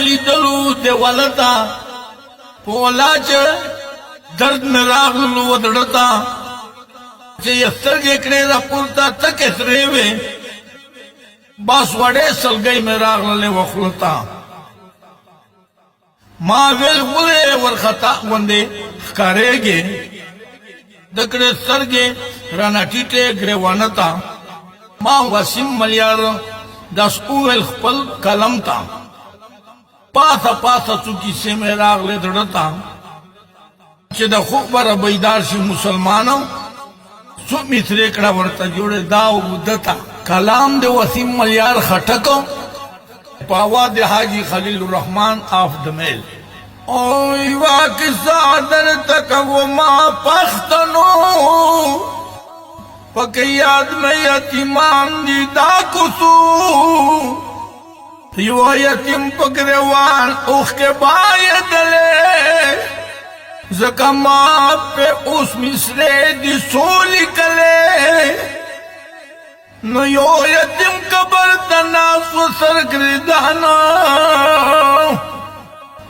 ولی دلو دیوالتا پولا چه درد نراغلو ودڑتا چه یستر جکڑے دا پورتا تک اسرے وے باس وڑے سلگئی میں راغلے وخلتا ما ویل ولے ورخطا وندے خکارے گے دکڑے سرگے رانا ٹیٹے گریوانتا ما وسیم ملیار دس اویل خپل کلم تا پاسا پاسا چوکی سے میں راغلے دڑتا چه دا خوب برا بیدار شی مسلمانو سو مصرے کڑا ورطا جوڑے داو بدتا کلام دے وسیم ملیار خٹکو پاوا دے حاجی خلیل الرحمن آف دمیل اوی واقصہ در تک وہ ما پختنو پکی یاد میں یتیمان دی دا کسو یو یتیم پکروان اوخ کے باید لے زکا ماں پہ اس مصرے دی سولی کلے نو یو یتیم کبر تناس و سرگردانا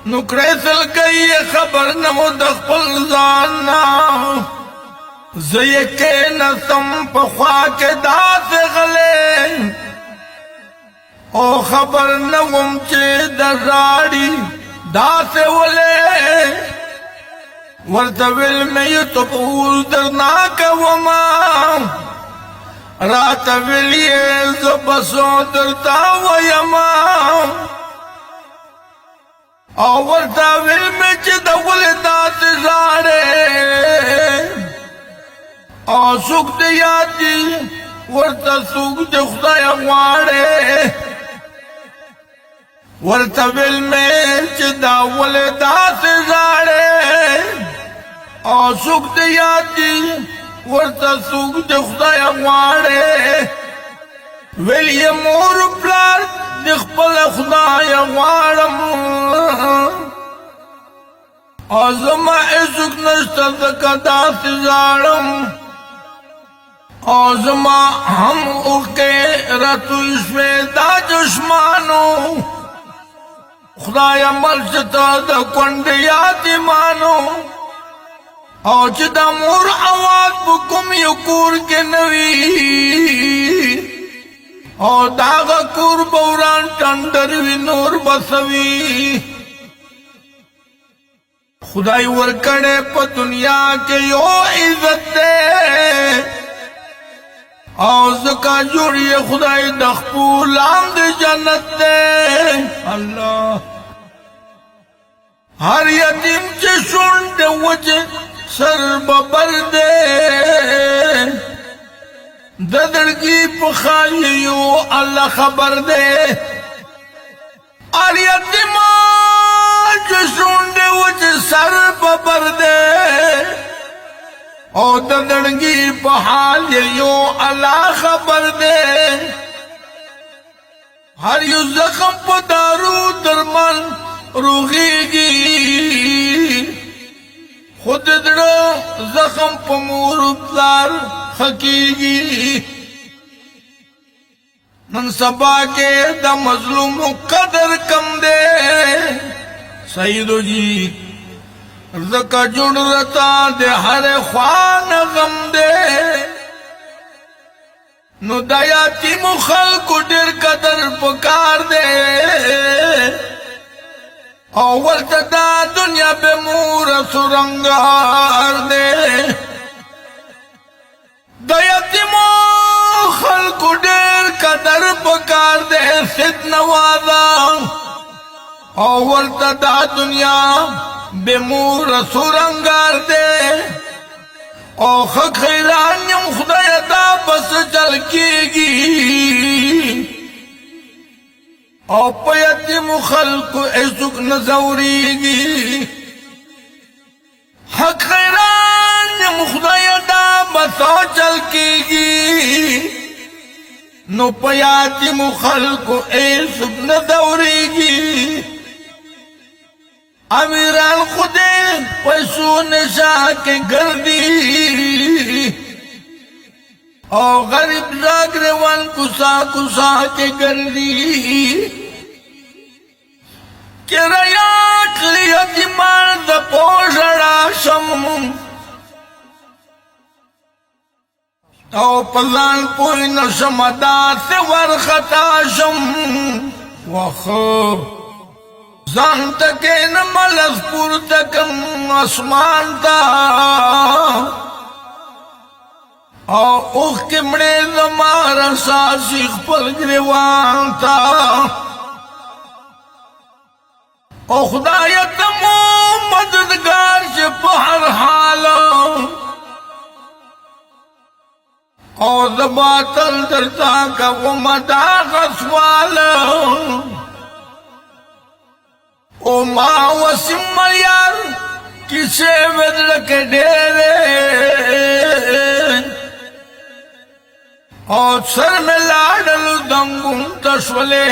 نو کریسل گئی خبر نمو دخپل زانا زیکے نسم پخوا کے دا سے غلے او خبر نمم چے دراڑی دا سے ولے ورطویل میں یہ تو پول درناک وما راتویل یہ زبسوں درتا ویما او ورطویل میں چے دول دات زارے او سوک دے یادی ورطا سوک دے خدای اغوارے ورطویل میں چے دول دات زارے او سوک دے یادی ورطا سوک دے خدای اغوارے ویلی مور پلار دخپل خدای اغوارم او زما عزق نشتا دکا دات زارم او زما ہم اکے رتو اسوے دا دشمانو خدای مرچتا دا کنڈ یادی مانو او چه دا مور آواز بکم یو کور کے نوی او داغا کور بوران ٹنڈروی نور بسوی خدای ورکڑے پا دنیا کے یو عزت دے او زکا جوڑی خدای دخپو لاند جنت دے اللہ ہر یتیم چے شنڈ وچے سر ببر دے ددڑگی پخائیو اللہ خبر دے ہر یتیم چے شنڈ وچے سر ببر دے او ددڑگی پخائیو اللہ خبر دے ہر یو زخم پا دارو درمن روغی گی خود دڑو زخم پا مور پلار خکیگی نن سبا کے دا مظلوم قدر کم دے سیدو جی زکا جڑ رتا دے ہر خوان غم دے نو دایاتی مخلق ڈر قدر پکار دے اول تدا دنیا بے مور سرنگار دے دایاتی مخلق ڈر قدر پکار دے ست نوازا اول تدا دنیا بے مور سرنگار دے او خیران یم خدای دا بس چل کی گی او پیتیم خلق عزق نزوری گی حق خیران یم خدای دا بس چل کی گی نو پیتیم خلق عزق نزوری گی امیران خودے پیسو نشا کے گردی او غریب راگروان کسا کسا کے گردی شم او پزان پوی نشم داس ورخطا شم وخو زان تکین ملس پور تکم اسمان تا او اوخ کمڑے زمارا ساسی خپل گریوان تا او خدایتمو مددگار چه پہر حالا او زباتل درتا کا ومدا غسوالا او ما وسیم ملیار کسے بدلک ڈیرے او سر میں لاڈل دنگون تشولے